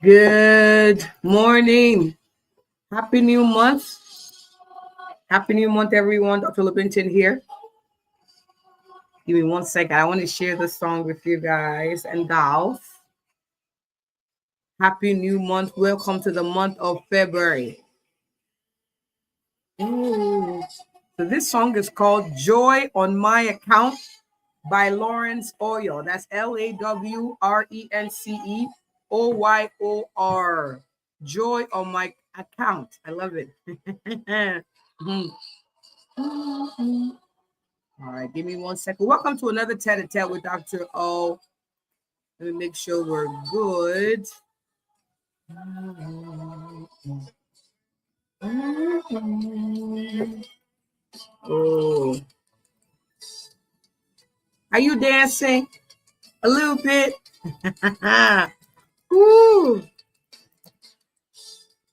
Good morning. Happy new month. Happy new month, everyone. Dr. Olabintan here. Give me 1 second. I want to share the song with you guys and gals. Happy new month. Welcome to the month of February. Ooh. So this song is called Joy on My Account by Lawrence Oyor. That's LAWRENCE OYOR. Joy on My Account. I love it. Mhm. All right, give me 1 second. Welcome to another Tête-à-Tête with Dr. O. Let me make sure we're good. Oh, are you dancing a little bit? Woo.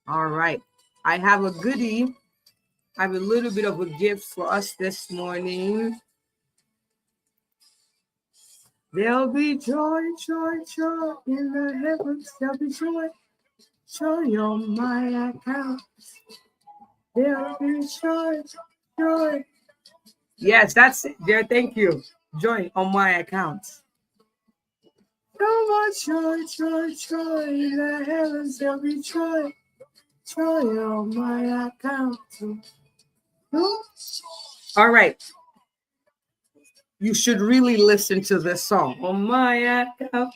All right, I have a goodie. I have a little bit of a gift for us this morning. There'll be joy, joy, joy in the heavens. There'll be joy, joy on my account. There'll be joy, joy. Yes, that's it. There, thank you. Joy on my account. So much joy, joy, joy in the heavens. There'll be joy, joy on my account. All right. You should really listen to this song on my account.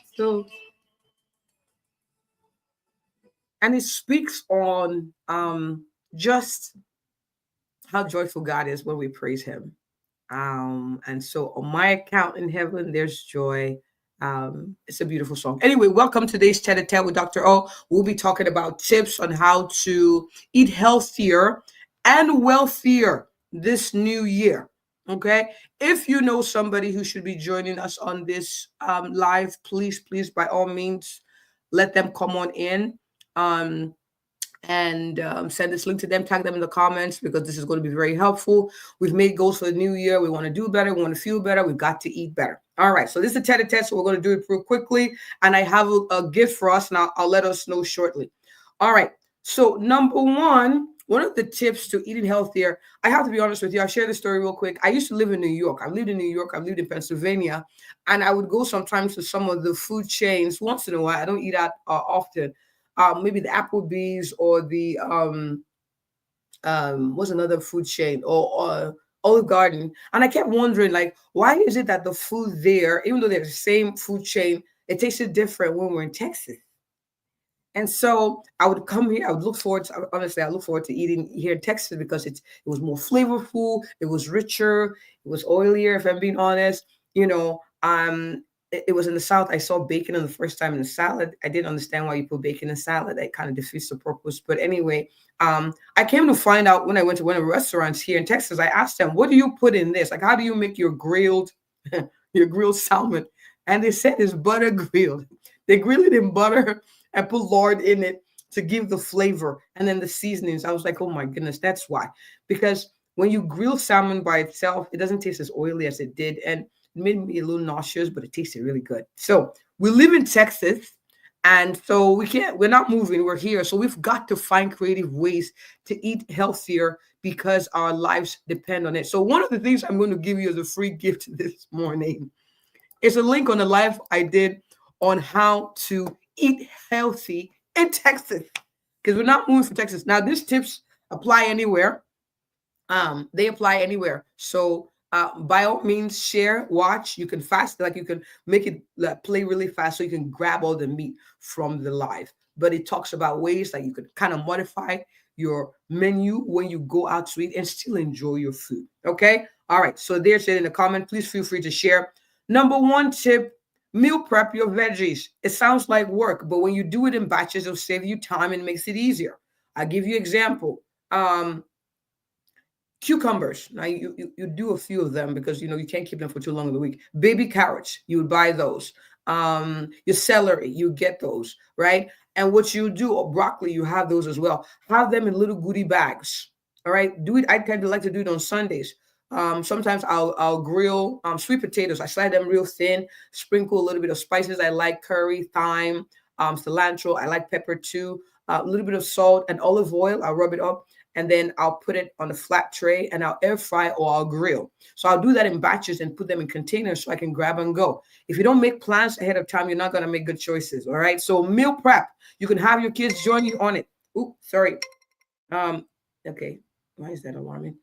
And it speaks on just how joyful God is when we praise Him. And so on my account in heaven, there's joy. It's a beautiful song. Anyway, welcome to today's Tête-à-Tête with Dr. O. We'll be talking about tips on how to eat healthier and wealthier this new year. Okay. If you know somebody who should be joining us on this live, please, by all means, let them come on in. And send this link to them, tag them in the comments because this is going to be very helpful. We've made goals for the new year. We want to do better. We want to feel better. We've got to eat better. All right. So this is a Tête-à-Tête, so we're going to do it real quickly. And I have a gift for us, and I'll let us know shortly. All right. So number one of the tips to eating healthier, I have to be honest with you. I'll share the story real quick. I used to live in New York. I've lived in New York. I've lived in Pennsylvania. And I would go sometimes to some of the food chains once in a while. I don't eat out often. Maybe the Applebee's or the what's another food chain or Olive Garden, and I kept wondering like, why is it that the food there, even though they're the same food chain, it tasted different when we're in Texas? And so I would come here. I would look forward to, honestly, I look forward to eating here in Texas because it was more flavorful, it was richer, it was oilier. If I'm being honest, it was in the South. I saw bacon in the first time in the salad. I didn't understand why you put bacon in salad. That kind of defeats the purpose. But anyway, I came to find out when I went to one of the restaurants here in Texas. I asked them, "What do you put in this? Like, how do you make your grilled, your grilled salmon?" And they said it's butter grilled. They grill it in butter and put lard in it to give the flavor, and then the seasonings. I was like, "Oh my goodness, that's why." Because when you grill salmon by itself, it doesn't taste as oily as it did, and it made me a little nauseous, but it tasted really good. So we live in Texas, and so we're not moving, we're here. So we've got to find creative ways to eat healthier because our lives depend on it. So one of the things I'm going to give you as a free gift this morning is a link on the live I did on how to eat healthy in Texas. Because we're not moving from Texas. Now, these tips apply anywhere. They apply anywhere. So by all means, share, watch. You can fast, like you can make it play really fast so you can grab all the meat from the live. But it talks about ways that you could kind of modify your menu when you go out to eat and still enjoy your food. Okay. All right. So there's it in the comment. Please feel free to share. Number one tip, meal prep your veggies. It sounds like work, but when you do it in batches, it'll save you time and makes it easier. I'll give you example. Cucumbers. Now you do a few of them because you can't keep them for too long in the week. Baby carrots, you would buy those. Your celery, you get those, right? And what you do, or broccoli, you have those as well. Have them in little goodie bags. All right. Do it. I tend to like to do it on Sundays. Sometimes I'll grill sweet potatoes. I slice them real thin, sprinkle a little bit of spices. I like curry, thyme, cilantro. I like pepper too. A little bit of salt and olive oil. I'll rub it up, and then I'll put it on a flat tray and I'll air fry or I'll grill. So I'll do that in batches and put them in containers so I can grab and go. If you don't make plans ahead of time, you're not going to make good choices. All right. So meal prep, you can have your kids join you on it. Ooh, sorry. Okay. Why is that alarming?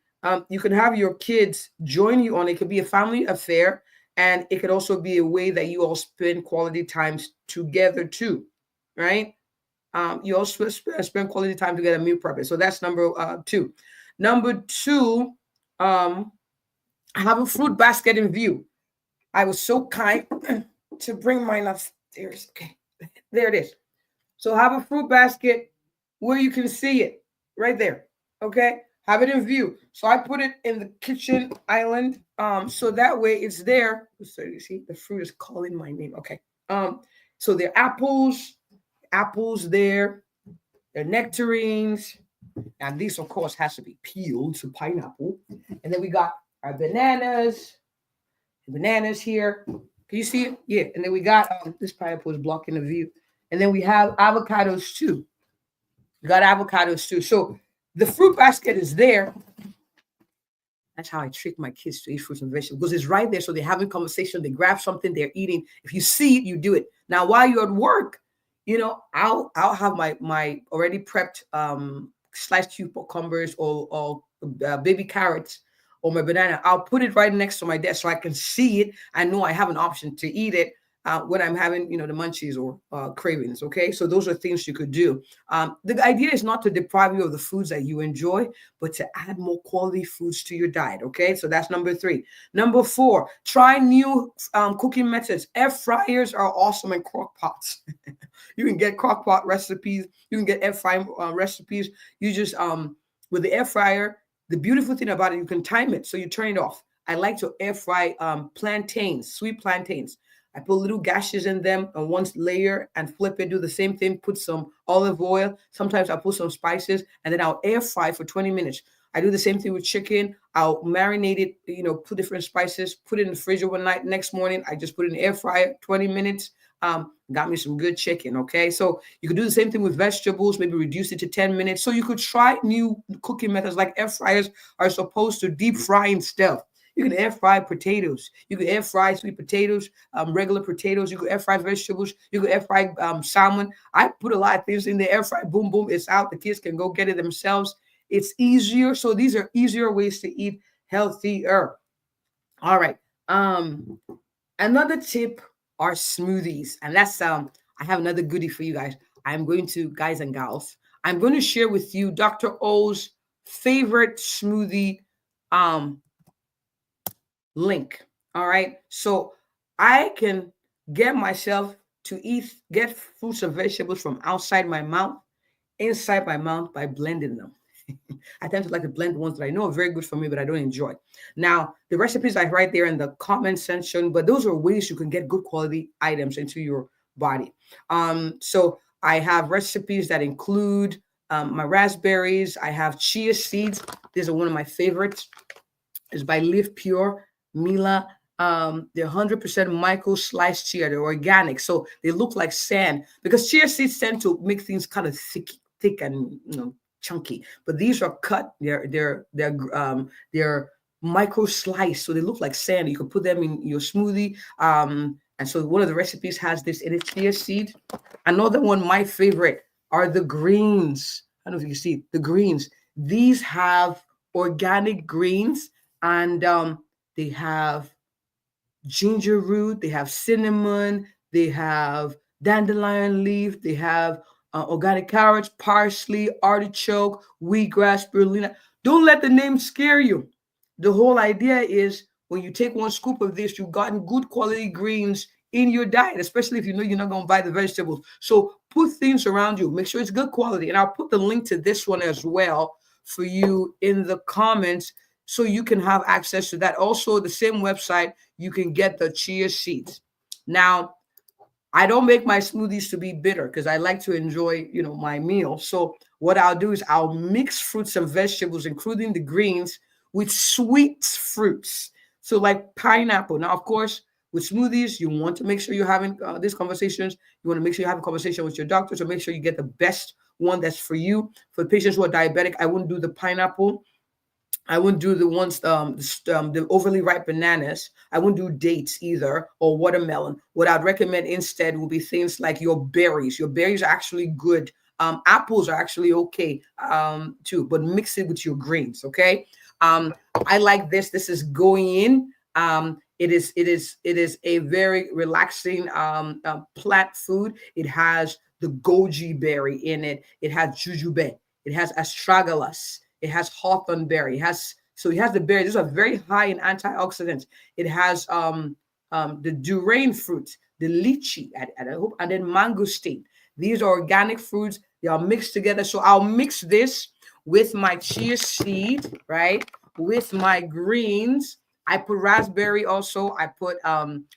You can have your kids join you on it. It could be a family affair, and it could also be a way that you all spend quality times together too, right? You also spend quality time together meal prepping. So that's number two. Number two, have a fruit basket in view. I was so kind to bring mine upstairs. Okay, there it is. So have a fruit basket where you can see it right there. Okay, have it in view. So I put it in the kitchen island. So that way it's there. So you see the fruit is calling my name. Okay. So there are apples there, there are nectarines, and this of course has to be peeled, so pineapple. And then we got our bananas here. Can you see it? Yeah. And then we got this pineapple is blocking the view. And then we have avocados too. We got avocados too. So the fruit basket is there. That's how I trick my kids to eat fruits and vegetables, because it's right there. So they're having conversation, they grab something, they're eating. If you see it, you do it. Now, while you're at work, I'll have my already prepped sliced cucumbers or baby carrots or my banana. I'll put it right next to my desk so I can see it. I know I have an option to eat it when I'm having, the munchies or cravings. Okay, so those are things you could do. The idea is not to deprive you of the foods that you enjoy, but to add more quality foods to your diet. Okay, so that's number three. Number four, try new cooking methods. Air fryers are awesome, and crock pots. You can get crock pot recipes. You can get air fry recipes. You just with the air fryer. The beautiful thing about it, you can time it, so you turn it off. I like to air fry plantains, sweet plantains. I put little gashes in them on one layer and flip it. Do the same thing. Put some olive oil. Sometimes I put some spices, and then I'll air fry for 20 minutes. I do the same thing with chicken. I'll marinate it, put different spices, put it in the fridge overnight. Next morning, I just put it in the air fryer, 20 minutes. Got me some good chicken. Okay. So you could do the same thing with vegetables, maybe reduce it to 10 minutes. So you could try new cooking methods. Like air fryers are supposed to deep frying stuff. You can air fry potatoes. You can air fry sweet potatoes, regular potatoes. You can air fry vegetables. You can air fry salmon. I put a lot of things in the air fry. Boom, boom. It's out. The kids can go get it themselves. It's easier. So these are easier ways to eat healthier. All right. Another tip are smoothies. And that's I have another goodie for you guys. Guys and gals, I'm going to share with you Dr. O's favorite smoothie link. All right. So I can get myself to get fruits and vegetables from outside my mouth, inside my mouth by blending them. I tend to like to blend the ones that I know are very good for me, but I don't enjoy. Now, the recipes I write there in the comment section, but those are ways you can get good quality items into your body. So I have recipes that include my raspberries. I have chia seeds. These are one of my favorites. It's by Live Pure, Mila. They're 100% micro sliced chia. They're organic, so they look like sand because chia seeds tend to make things kind of thick and chunky. But these are cut. They're micro sliced, so they look like sand. You can put them in your smoothie. And so one of the recipes has this in it, chia seed. Another one, my favorite, are the greens. I don't know if you see the greens. These have organic greens, and they have ginger root, they have cinnamon, they have dandelion leaf, they have organic carrots, parsley, artichoke, wheatgrass, spirulina. Don't let the name scare you. The whole idea is when you take one scoop of this, you've gotten good quality greens in your diet, especially if you know you're not going to buy the vegetables. So put things around you. Make sure it's good quality. And I'll put the link to this one as well for you in the comments so you can have access to that. Also, the same website, you can get the chia seeds. Now, I don't make my smoothies to be bitter because I like to enjoy, my meal. So what I'll do is I'll mix fruits and vegetables, including the greens, with sweet fruits. So like pineapple. Now, of course, with smoothies, you want to make sure you're having these conversations. You want to make sure you have a conversation with your doctor to make sure you get the best one that's for you. For patients who are diabetic, I wouldn't do the pineapple. I wouldn't do the ones, the overly ripe bananas. I wouldn't do dates either, or watermelon. What I'd recommend instead would be things like your berries. Your berries are actually good. Apples are actually okay too, but mix it with your greens. Okay. I like this. This is going in. It is a very relaxing plant food. It has the goji berry in it. It has jujube. It has astragalus. It has hawthorn berry. It has the berry. These are very high in antioxidants. It has the durian fruit, the lychee, and then mangosteen. These are organic fruits. They are mixed together. So I'll mix this with my chia seed, right? With my greens. I put raspberry also. I put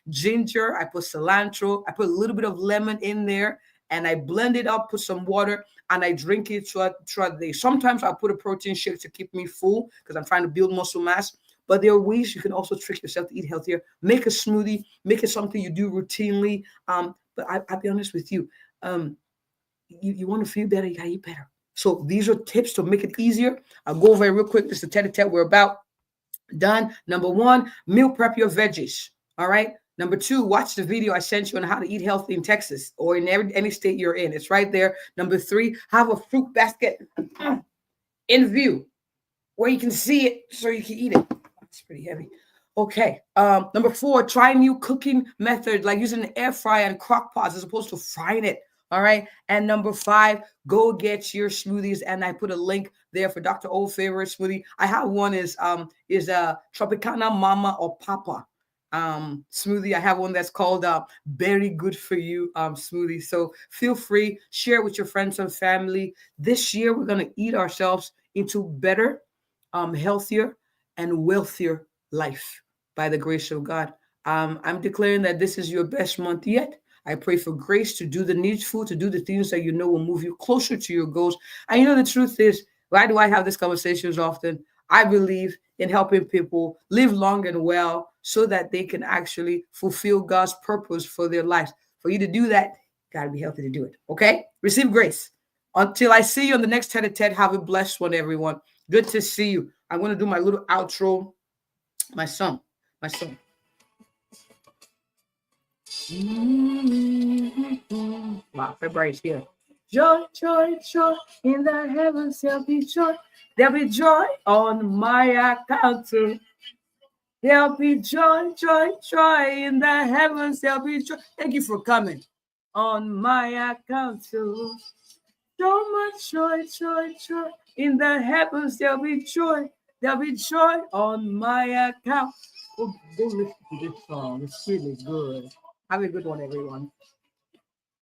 ginger. I put cilantro. I put a little bit of lemon in there, and I blend it up, put some water, and I drink it throughout the day. Sometimes I put a protein shake to keep me full because I'm trying to build muscle mass. But there are ways you can also trick yourself to eat healthier. Make a smoothie. Make it something you do routinely. But I'll be honest with you. You want to feel better, you gotta eat better. So these are tips to make it easier. I'll go over it real quick. This is the tete-a-tete. We're about done. Number one, meal prep your veggies. All right. Number two, watch the video I sent you on how to eat healthy in Texas or in any state you're in. It's right there. Number three, have a fruit basket in view where you can see it so you can eat it. It's pretty heavy. Okay. Number four, try new cooking methods like using an air fryer and crock pots as opposed to frying it. All right. And number five, go get your smoothies. And I put a link there for Dr. O's favorite smoothie. I have one is Tropicana Mama or Papa smoothie. I have one that's called Very Good For You smoothie. So feel free, share with your friends and family. This year, we're going to eat ourselves into better, healthier, and wealthier life by the grace of God. I'm declaring that this is your best month yet. I pray for grace to do the needful, to do the things that you know will move you closer to your goals. And you know, the truth is, why do I have these conversations often? I believe in helping people live long and well so that they can actually fulfill God's purpose for their lives. For you to do that, you got to be healthy to do it. Okay? Receive grace. Until I see you on the next tete-a-tete, have a blessed one, everyone. Good to see you. I'm going to do my little outro. My son. Wow, February's here. Joy, joy, joy in the heavens, there'll be joy. There'll be joy on my account too. There'll be joy, joy, joy in the heavens, there'll be joy. Thank you for coming on my account too. So much joy, joy, joy in the heavens, there'll be joy. There'll be joy on my account. Go listen to this song. It's really good. Have a good one, everyone.